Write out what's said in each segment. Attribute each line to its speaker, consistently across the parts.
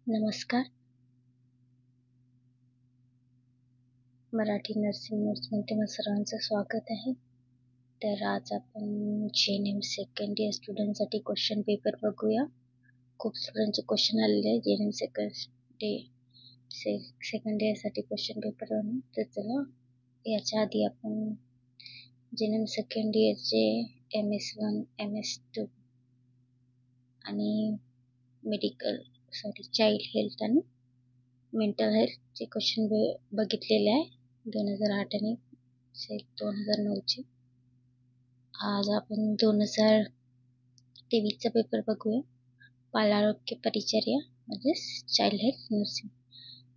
Speaker 1: नमस्कार. मराठी नर्सिंग नोट्समध्ये तुम्हा सर्वांचं स्वागत आहे. तर आज आपण JNM सेकंड इयर स्टुडंटसाठी क्वेश्चन पेपर बघूया. खूप स्टुडंटचे क्वेश्चन आलेले आहे JNM सेकंड इयरसाठी क्वेश्चन पेपर बनवून. तर चला याच्या आधी आपण JNM सेकंड इयरचे MS1, MS2 आणि चाइल्ड हेल्थ आणि मेंटल हेल्थचे क्वेश्चन बघितलेले आहे 2008 आणि 2009चे. आज आपण 2023चा पेपर बघूया. बालआरोग्य परिचर्या म्हणजेच चाइल्ड हेल्थ नर्सिंग.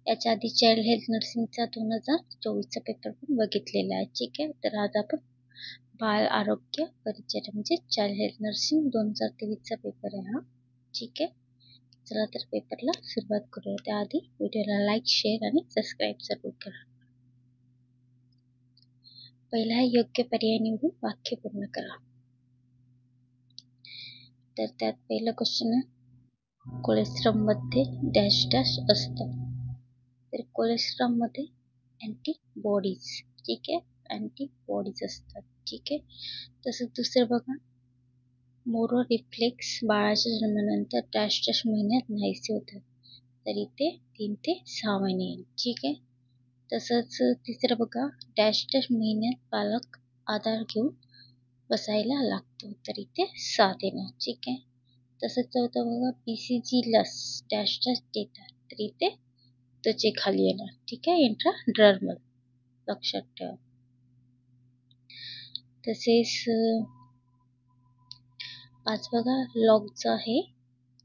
Speaker 1: याच्या आधी चाइल्ड हेल्थ नर्सिंगचा 2024चा पेपर पण बघितलेला आहे. ठीक आहे. तर आज आपण बाल आरोग्य परिचर्या म्हणजे चाइल्ड हेल्थ नर्सिंग 2023चा पेपर आहे हा. ठीक आहे. चला तर पेपरला सुरुवात करूया. त्याआधी व्हिडिओला लाईक, शेअर आणि सबस्क्राईब जरूर करा. पहिला योग्य पर्याय निवडून वाक्य पूर्ण करा. तर त्यात पहिला क्वेश्चन आहे, कोलेस्ट्रॉल मध्ये डॅश डॅश असतं. तर कोलेस्ट्रॉल मध्ये अँटीबॉडीज. ठीक आहे. अँटीबॉडीज असतात. ठीक आहे. तसंच दुसरं बघा, मोरो रिफ्लेक्स बाळाच्या जन्मानंतर डॅश डॅश महिन्यात नाहीसे होतात. तर इथे 3 ते 6 महिने. ठीक आहे. तसंच तिसरं बघा, डॅश डॅश महिन्यात बालक आधार घेऊन बसायला लागतो. तर इथे 7 येणार. ठीक आहे. तसंच चौथं बघा, BCG लस डॅश डॅश देतात. तर इथे त्वचेखाली येणार. ठीक आहे. इंट्राडर्मल लक्षात ठेवा. तसेच 5 बघा, लॉगचं आहे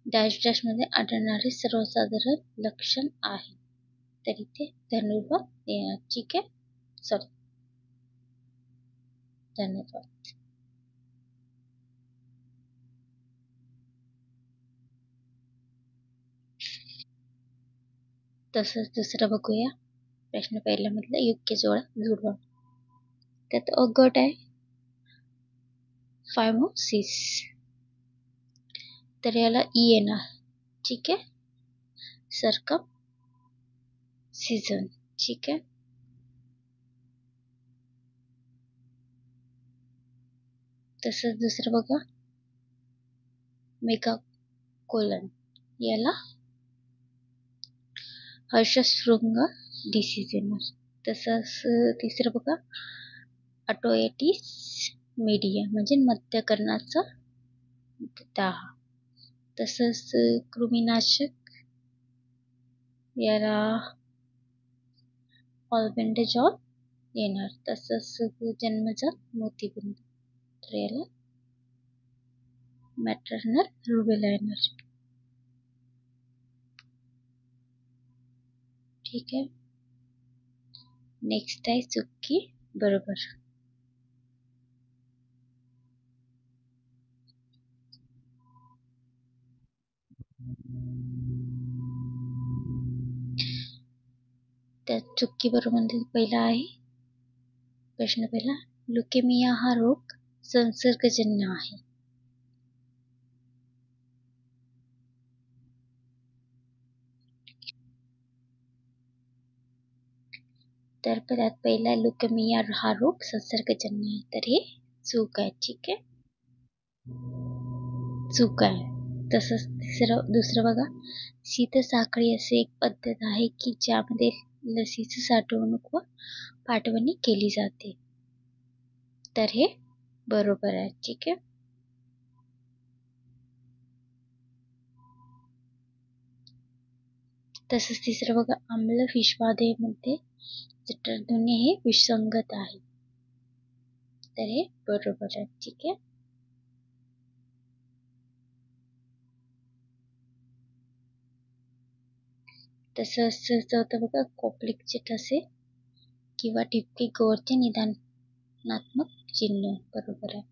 Speaker 1: डॅश डॅश मध्ये आढळणारे सर्वसाधारण लक्षण आहे. तर इथे धनुर्वात येणार. ठीक आहे. धन्यवाद. तसंच दुसरं बघूया. प्रश्न पहिल्यामधला योग्य जुळवा. त्यात अ गट आहे फायमोसिस. तर याला ई येणार. ठीक आहे. सरकम सीझन. ठीक आहे. तसंच दुसरं बघा, मेगाकोलन याला हर्षशृंग डिसीज येणार. तसंच तिसरं बघा, अटोएटिस मीडिया म्हणजे मध्यकर्णाचा दाह. तसंच कृमीनाशक याला ऑल्बेंडाजॉल येणार. तसंच जन्मजात मोतीबिंदू तर याला मॅटर्नल रुबेला येणार. ठीक आहे. नेक्स्ट आहे चुकी बरोबर. त्यात चुकी बरोबर मध्ये पहिला आहे प्रश्न पहिला, ल्युकेमिया हा रोग संसर्गजन्य आहे. तर त्यात पहिला ल्युकेमिया हा रोग संसर्गजन्य आहे. तर हे चूक आहे. ठीक आहे. चूक आहे. तसंच दुसरं बघा, शीतसाखळी असे एक पद्धत आहे की ज्यामध्ये लसीची साठवणूक व पाठवणी केली जाते. तर हे बरोबर आहे. ठीक आहे. तसंच तिसरं बघा, आम्ल विषबाधेमध्ये जठरध्वनी हे विसंगत आहे. तर हे बरोबर आहे. ठीक आहे. तसंच चौथं बघा, कोप्लिकचे ठसे किंवा ठिपके गोरचे निदानात्मक चिन्ह बरोबर आहे.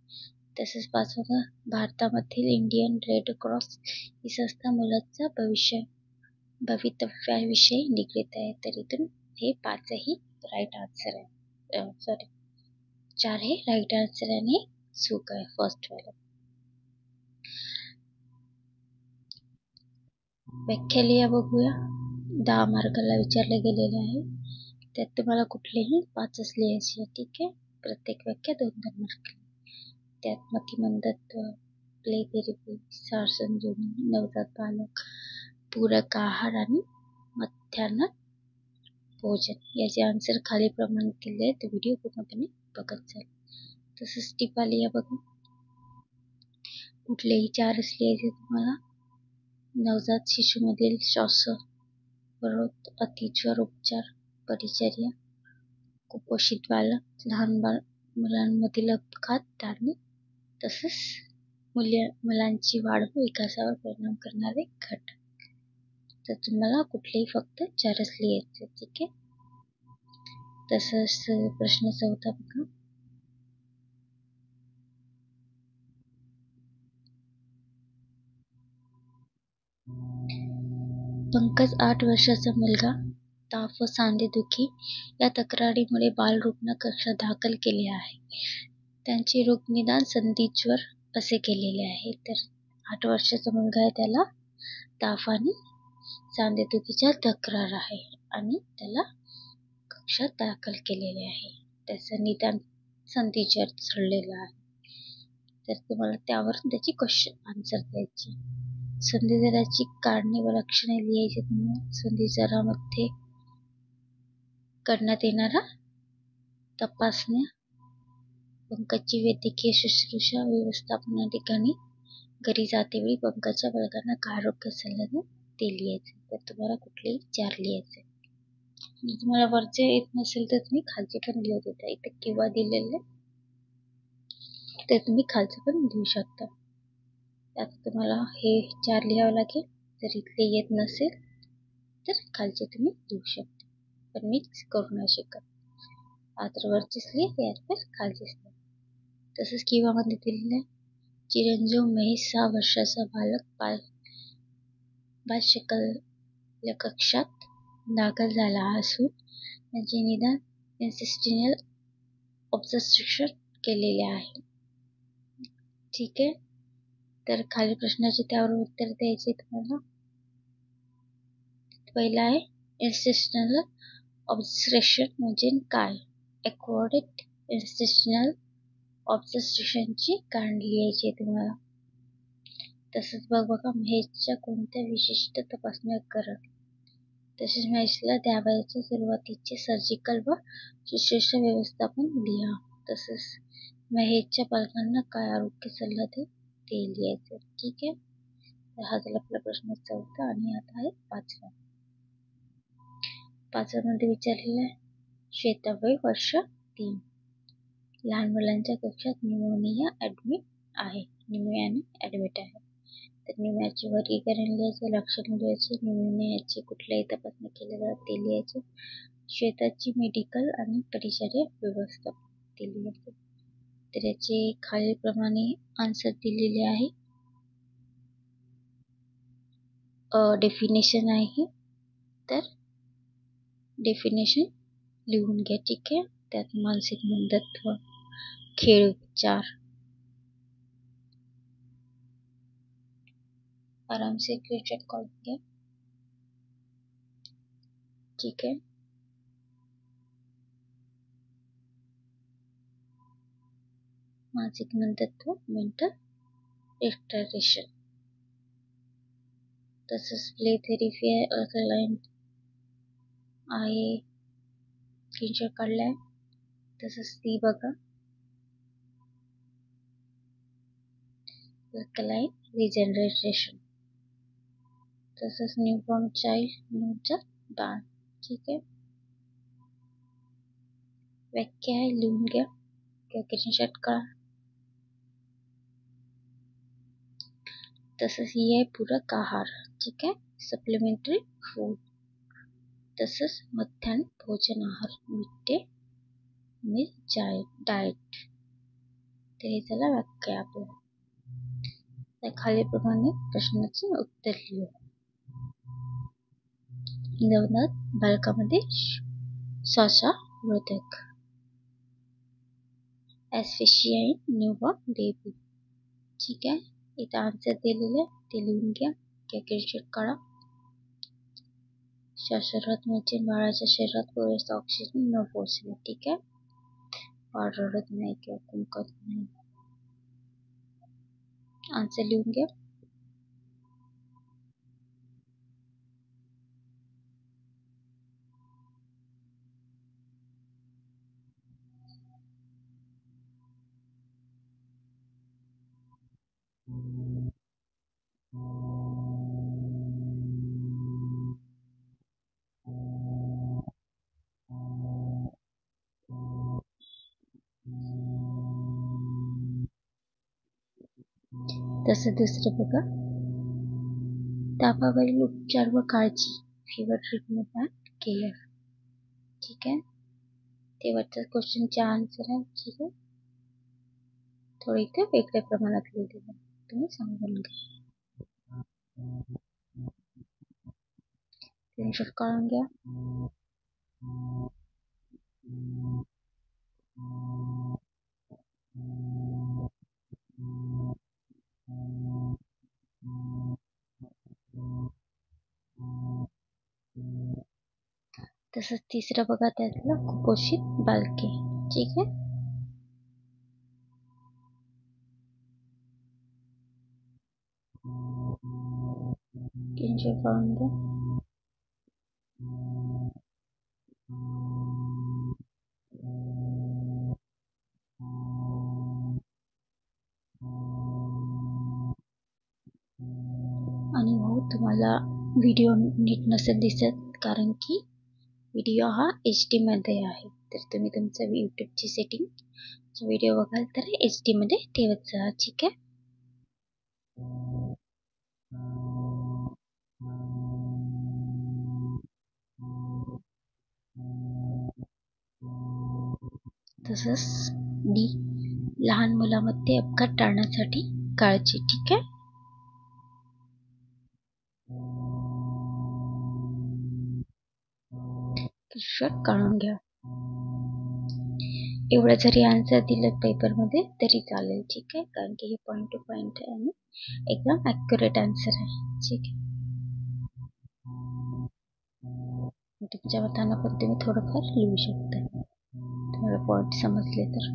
Speaker 1: तसंच पाचवं बघा, भारतामधील इंडियन रेड क्रॉस ही संस्था मुलांच्या भवितव्याविषयी निगडीत आहे. तर इथून हे 5ही राईट आन्सर आहे. 4 हे राईट आन्सर आणि चूक आहे फर्स्ट वाला. व्याख्या लिहा बघूया. 10 मार्काला विचारलं गेलेलं आहे. त्यात तुम्हाला कुठलेही 5च लिहायचे. ठीक आहे. प्रत्येक व्याख्या 2-2 मार्क. त्यात मतिमंदत्व, प्ले थेरपी, सारसंजीवनी, नवजात बालक, पूरक आहार आणि मध्यान्ह भोजन याचे आन्सर खाली प्रमाणे दिले आहेत. व्हिडिओ पूर्णपणे बघत जाईल. तसंच टिपा लिहा बघा. कुठलेही 4च लिहायचे तुम्हाला. नवजात शिशूमधील श्वासरोध, अतिज्वर उपचार, परिचर्या, कुपोषित बालक, लहान मुलांमधील अपघात टाळणे, तसंच मुलांची वाढ व विकासावर परिणाम करणारे घटक. तर तुम्हाला कुठलेही फक्त 4च लिहायचे. ठीक आहे. तसंच प्रश्न 4 बघा. पंकज 8 वर्षाचा मुलगा ताप व सांधेदुखी या तक्रारीमुळे बालरुग्ण कक्षात दाखल केले आहे. त्यांचे रोगनिदान संधिज्वर असे केलेले आहे. तर 8 वर्षाचा मुलगा आहे, त्याला ताप आणि सांधेदुखीच्या तक्रार आहे आणि त्याला कक्षात दाखल केलेले आहे. त्याचं निदान संधिज्वर चढलेलं आहे. तर तुम्हाला त्यावरून त्याची क्वेश्चन आन्सर द्यायची. संधिज्वराची कारणे व लक्षणे लिहायची. तुम्हाला संधिज्वरामध्ये करण्यात येणारा तपासण्या, पंकजची वैद्यकीय शुश्रूषा, व्यवस्थापना ठिकाणी घरी जातेवेळी पंकजच्या बालकांना काय आरोग्य सल्ला द्या ते लिहायचे. तर तुम्हाला कुठलेही 4 लिहायचे. तुम्हाला वरचे येत नसेल तर तुम्ही खालचे पण लिहू देता. इथे किंवा दिलेले तर तुम्ही खालचं पण लिहू शकता. आता तुम्हाला हे 4 लिहावं लागेल. जर इथले येत नसेल तर खालचे तुम्ही लिहू शकता. पण मिक्स करू नाही शकत. आता वरचेच लिहा, यात पण खालचेच लिहा. तसंच किंवा मध्ये दिलेलं आहे. चिरंजीव महेश 6 वर्षाचा बालक बालशल्य कक्षात दाखल झाला असून त्यांचे निदान इंटेस्टिनल ऑब्स्ट्रक्शन केलेले आहे. ठीक आहे. तर खाली प्रश्नाचे त्यावर उत्तर द्यायचे तुम्हाला. पहिला आहे इंटेस्टिनल ऑब्स्ट्रक्शन म्हणजे काय. अक्वायर्ड इंटेस्टिनल ऑब्स्ट्रक्शनची कारण लिहायची तुम्हाला. तसंच बघा महेशच्या कोणत्या विशिष्ट तपासण्या करा. तसेच महेशला द्यावयाचे सुरुवातीचे सर्जिकल व शुश्रूषा व्यवस्थापन लिहा. तसंच महेशच्या पालकांना काय आरोग्य सल्ला दे ते लिहायचं. ठीक आहे. तर हा झाला आपला प्रश्न 4 आणि आता आहे 5. 5 मध्ये विचारलेला आहे. श्वेता वय वर्ष 3, लहान मुलांच्या कक्षात निमोनियाने ऍडमिट आहे. तर निमोनियाचे वर्गीकरण लिहायचे, लक्षण लिहायचे, निमोनियाची कुठल्याही तपासणी केल्या जातात ते लिहायचे, श्वेताची मेडिकल आणि परिचर्या व्यवस्था ते लिहायचे. तर याचे खालीलप्रमाणे आन्सर दिलेले आहे. डेफिनेशन आहे. तर डेफिनेशन लिहून घ्या. ठीक आहे. त्यात मानसिक मंदत्व, खेळ उपचार, आराम से क्रिएटेड कॉल घ्या. ठीक आहे. मानसिक मंदत्व, मेंटल रिटार्डेशन. तसंच प्ले थेरपी आहे, अल्कलाइन आहे, स्क्रीनशॉट काढलाय. तसंच ती बघा, अल्कलाइन रिजनरेशन. तसंच न्यूबॉर्न चाइल्ड, नवजात बाळ. ठीक आहे. व्याख्या आहे, लिहून घ्या किंवा स्क्रीनशॉट काढा. तसंच ही आहे पूरक आहार. ठीक आहे. Supplementary food. तसंच मध्यान्ह भोजन आहार, मिड डे मील डाएट. तर हे झालं व्याख्या आपलं. त्या खालीलप्रमाणे प्रश्नाचे उत्तर लिहू. नवजात बालकामध्ये श्वासरोधक, ॲस्फिक्सिया इन न्यूबॉर्न बेबी. ठीक आहे. इथं आन्सर दिलेले ते लिहून घ्या किंवा स्क्रीनशॉट काढा. श्वासरोधात म्हणजे बाळाच्या शरीरात पुरेसा ऑक्सिजन न पोहोचणे. ठीक आहे. बाळ रडत नाही किंवा कुंकत नाही. आन्सर लिहून घ्या. तसं दुसरं बघा. तापावरील उपचार व काळजी. Fever treatment and care. ठीक आहे. तेव्हाचा क्वेश्चनचे आन्सर आहे. ठीक आहे. थोडे इथे वेगळ्या प्रमाणात लिहिलेलं तुम्ही समजून घ्या. स्क्रीनशॉट काढून घ्या. तसंच तिसरं बघा त्यातलं कुपोषित बालके. ठीक आहे. स्क्रीनशॉट काढून घ्या. आणि हो, तुम्हाला व्हिडिओ नीट नसेल दिसत कारण की व्हिडिओ हा HD मध्ये आहे. तर तुम्ही तुमचं यूट्यूबची सेटिंग व्हिडिओ बघाल तर HD मध्ये ठेवत जा. ठीक आहे. तसंच डी, लहान मुलांमध्ये अपघात टाळण्यासाठी काळजी. ठीक आहे. शॉट काढून घ्या. एवढं जरी आन्सर दिलं पेपरमध्ये तरी चालेल. ठीक आहे. कारण की हे पॉईंट टू पॉईंट आहे आणि एकदम ॲक्युरेट आन्सर आहे. ठीक आहे. तुमच्या मतानं पण तुम्ही थोडंफार लिहू शकता तुम्हाला पॉईंट समजले तर.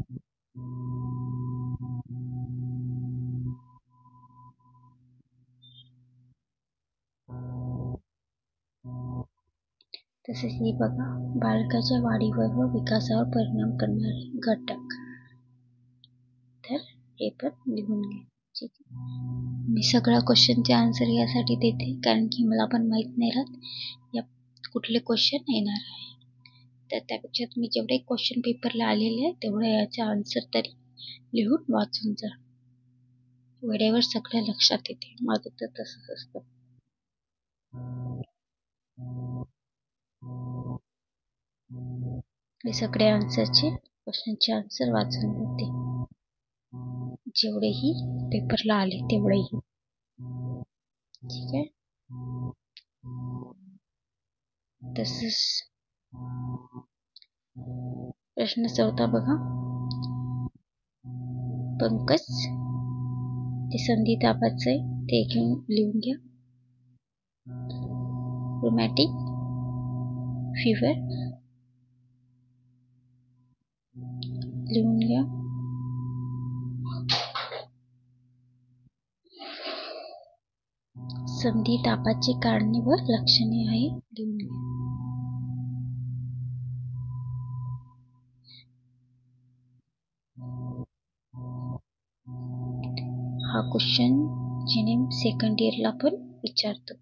Speaker 1: तसेच हे बघा. बालकाच्या वाढीवर व विकासावर परिणाम करणारे घटक. तर हे पण लिहून घ्या. ठीक आहे. मी सगळ्या क्वेश्चनचे आन्सर यासाठी देते कारण की मला पण माहीत नाही राहत या कुठले क्वेश्चन येणार आहे. तर त्यापेक्षा तुम्ही जेवढे क्वेश्चन पेपरला आलेले आहे तेवढे याचे आन्सर तरी लिहून वाचून जा. वेळेवर सगळं लक्षात येते. माझं तर तसंच असतं. हे सगळे आन्सरचे क्वेश्चनचे आन्सर वाचून घेते जेवढेही पेपरला आले तेवढेही. ठीक आहे. तसंच प्रश्न 14 बघा. पंकज ते संधी तापाचं आहे ते घेऊन लिहून घ्या. रोमॅटिक फिवर लिहून घ्या. संधी तापाची कारणे व लक्षणे आहे लिहून घ्या. हा क्वेश्चन जीएनएम सेकंड इयरला पण विचारतो.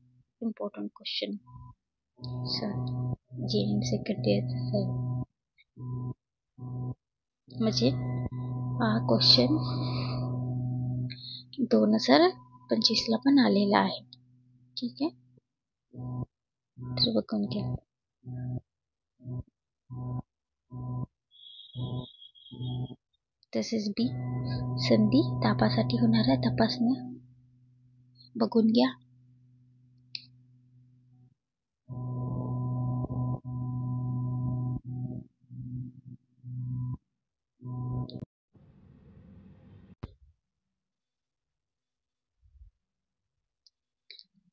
Speaker 1: Important question. जीएनएम सेकंड इयरचा म्हणजे हा क्वेश्चन 2025 ला पण आलेला आहे. ठीक आहे. तर बघून घ्या. तसेच बी, संधी तापासाठी होणाऱ्या तपासण्या बघून घ्या.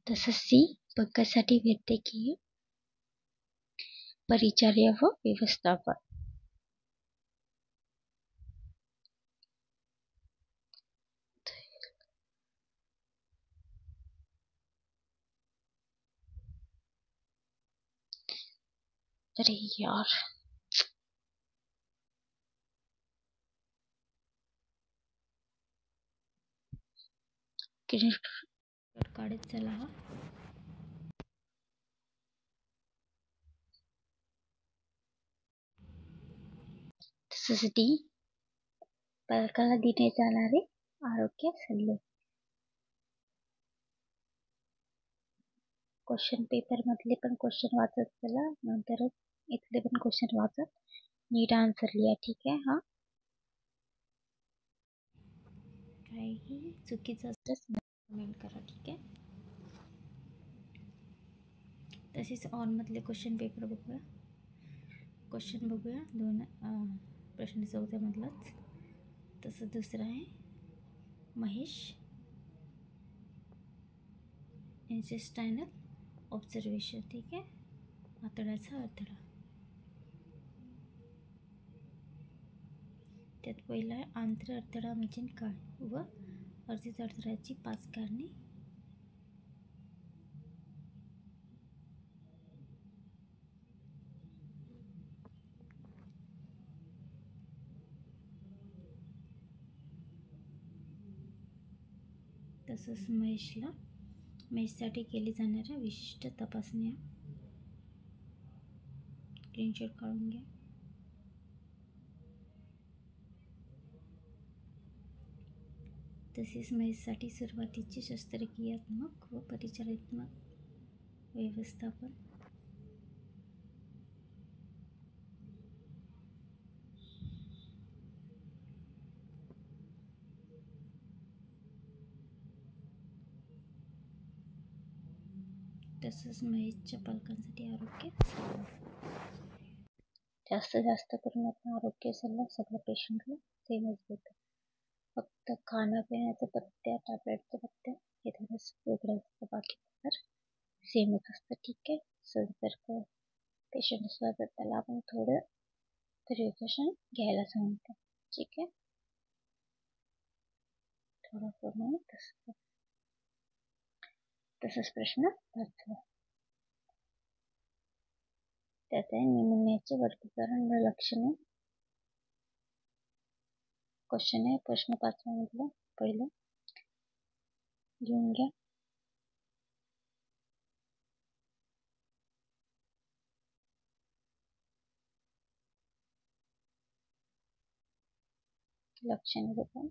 Speaker 1: तसंच सी, पंकजसाठी वैद्यकीय परिचर्या व व्यवस्थापन. अरे यार, काढत चला. हा तसंच डी, पालकाला दिले जाणारे आरोग्य सल्ले. क्वेश्चन पेपर मधले पण क्वेश्चन वाचत चला, नंतरच इथले पण क्वेश्चन वाचत नीट आन्सर लिहा. ठीक आहे. हा काही चुकीचं असल्यास कमेंट करा. ठीक आहे. तसेच ऑन मधले क्वेश्चन पेपर बघूया. क्वेश्चन बघूया. 2 प्रश्न 14 मधलाच. तसं दुसरं आहे महेश इंटेस्टायनल ऑब्झर्वेशन. ठीक आहे. आतड्याचा अडथळा. त्यात पहिला आहे आंत्र अडथळा म्हणजे काय व अर्जित अडथळ्याची 5 कारणे. तसंच महेशसाठी केली जाणाऱ्या विशिष्ट तपासण्या. स्क्रीनशॉट काढून घ्या. तसेच महेशसाठी सुरुवातीचे शस्त्रक्रियात्मक व परिचर्यात्मक व्यवस्थापन. तसंच महेशच्या पालकांसाठी आरोग्य सल्ला. जास्त करून आपण आरोग्य सल्ला सगळ्या पेशंटला सेमच देतो. फक्त खाण्यापिण्याचं पथ्य, टॅब्लेटचं पथ्य हे थोडंच वेगळं असतं. बाकी तर सेमच असतं. ठीक आहे. जर पेशंट असला तर त्याला आपण थोडं प्रिकॉशन घ्यायला सांगतो. ठीक आहे. थोडं प्रमाणे तसंच प्रश्न 5. त्यात आहे निमोनियाचे वर्गीकरण व लक्षणे. क्वेश्चन आहे प्रश्न 5 मधलं पहिलं घेऊन घ्या. लक्षणे बघा.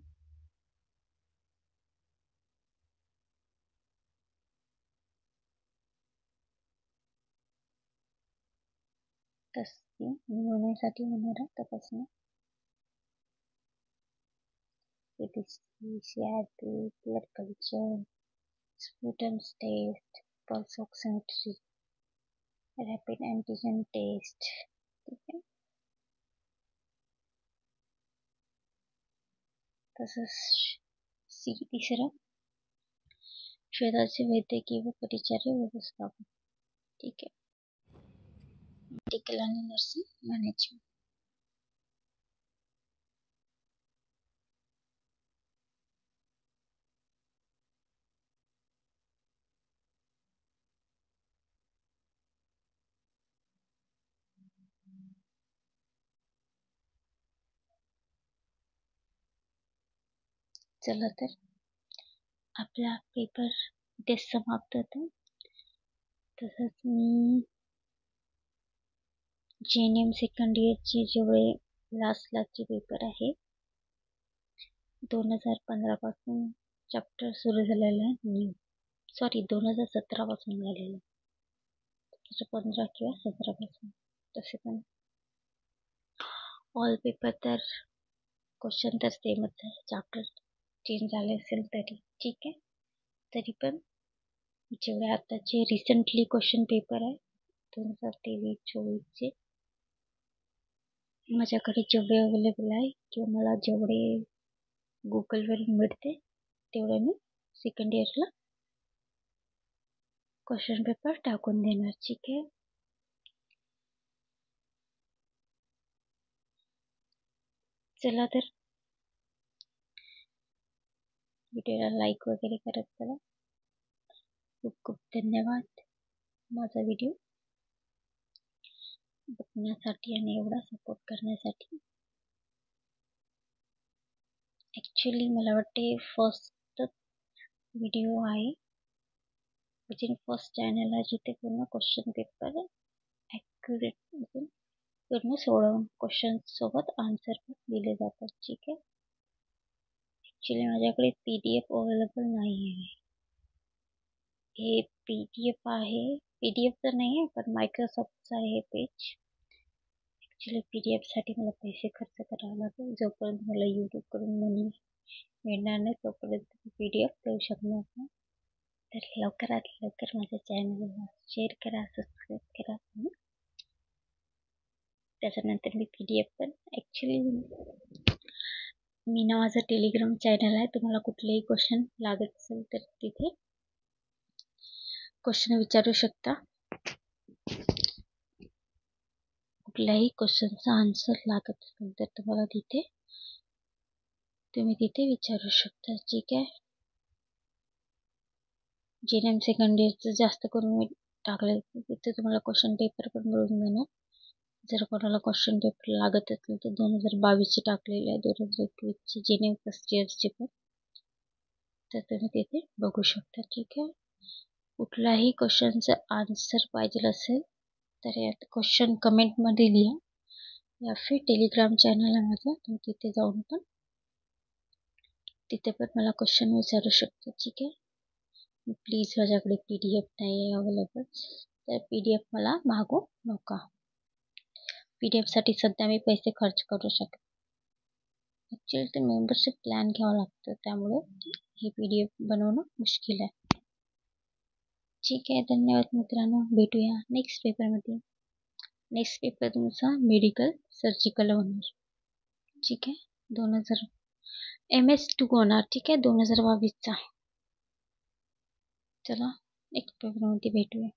Speaker 1: तसे निमोनियासाठी होणारा तपासण्या. Blood culture, sputum test, pulse oximetry, rapid antigen test. ठीक आहे. तसंच तिसरं शोधाचे वैद्यकीय व परिचर्या व्यवस्थापन. ठीक आहे. मेडिकल आणि नर्सिंग मॅनेजमेंट. चला तर आपला पेपर इथे समाप्त होतो. तसंच मी JNM सेकंड इयरचे जेवढे लास्टचे पेपर आहे 2015 पासून चॅप्टर सुरू झालेला आहे. 2017 पासून झालेलं. 15 किंवा 17 पासून. तसे पण ऑल पेपर तर क्वेश्चन तर सेमच आहे. चॅप्टर चेंज झाले असेल तरी ठीक आहे. तरी पण जेवढे आताचे रिसेंटली क्वेश्चन पेपर आहे 2023-24चे माझ्याकडे जेवढे अवेलेबल आहे किंवा मला जेवढे गुगलवरून मिळते तेवढे मी सेकंड इयरला क्वेश्चन पेपर टाकून देणार. ठीक आहे. चला तर व्हिडिओला लाईक वगैरे करत चला. खूप खूप धन्यवाद माझा व्हिडिओ बघण्यासाठी आणि एवढा सपोर्ट करण्यासाठी. ॲक्च्युली मला वाटते फर्स्ट व्हिडिओ आहे म्हणजे फर्स्ट चॅनल आहे जिथे पूर्ण क्वेश्चन पेपर ॲक्युरेट म्हणजे पूर्ण सोडवून क्वेश्चन सोबत आन्सर पण दिले जातात. ठीक आहे. ॲक्च्युली माझ्याकडे PDF अवेलेबल नाही आहे. हे PDF आहे, PDF तर नाही आहे पण मायक्रोसॉफ्टचं आहे हे पेज. ॲक्च्युली PDF मला पैसे खर्च करावे लागेल. जोपर्यंत मला यूट्यूबकडून मनी मिळणार नाही तोपर्यंत PDF देऊ शकणार नाही. तर लवकरात लवकर माझ्या चॅनलला शेअर करा, सबस्क्राईब करा. त्याच्यानंतर मी PDF पण ॲक्च्युली मी माझं टेलिग्राम चॅनल आहे. तुम्हाला कुठलेही क्वेश्चन लागत असेल तर तिथे क्वेश्चन विचारू शकता. कुठल्याही क्वेश्चनचा आन्सर लागत असेल तर तुम्ही तिथे विचारू शकता. ठीक आहे. JNM सेकंड इयरचं जास्त करून मी टाकले तिथे तुम्हाला क्वेश्चन पेपर पण मिळून जाणार. जर कोणाला क्वेश्चन पेपर लागत असेल तर 2022चे टाकलेले आहे, 2021चे JNM फर्स्ट इयरचे पण तर तुम्ही तिथे बघू शकता. ठीक आहे. कुठलाही क्वेश्चनचं आन्सर पाहिजे असेल तर यात क्वेश्चन कमेंटमध्ये लिहा या फिर टेलिग्राम चॅनल आहे माझा, तुम्ही तिथे जाऊन पण तिथे पण मला क्वेश्चन विचारू शकता. ठीक आहे. प्लीज माझ्याकडे PDF नाही आहे अवेलेबल तर PDF मला मागू नका. PDFसाठी सध्या मी पैसे खर्च करू शकते. ॲक्च्युली ते मेंबरशिप प्लॅन घ्यावं लागतं त्यामुळे हे PDF बनवणं मुश्किल आहे. ठीक आहे. धन्यवाद मित्रांनो. भेटूया नेक्स्ट पेपरमध्ये. नेक्स्ट पेपर तुमचा मेडिकल सर्जिकल होणार. ठीक आहे. 2000 MS2 होणार. ठीक आहे. 2022चा. चला नेक्स्ट पेपरमध्ये भेटूया.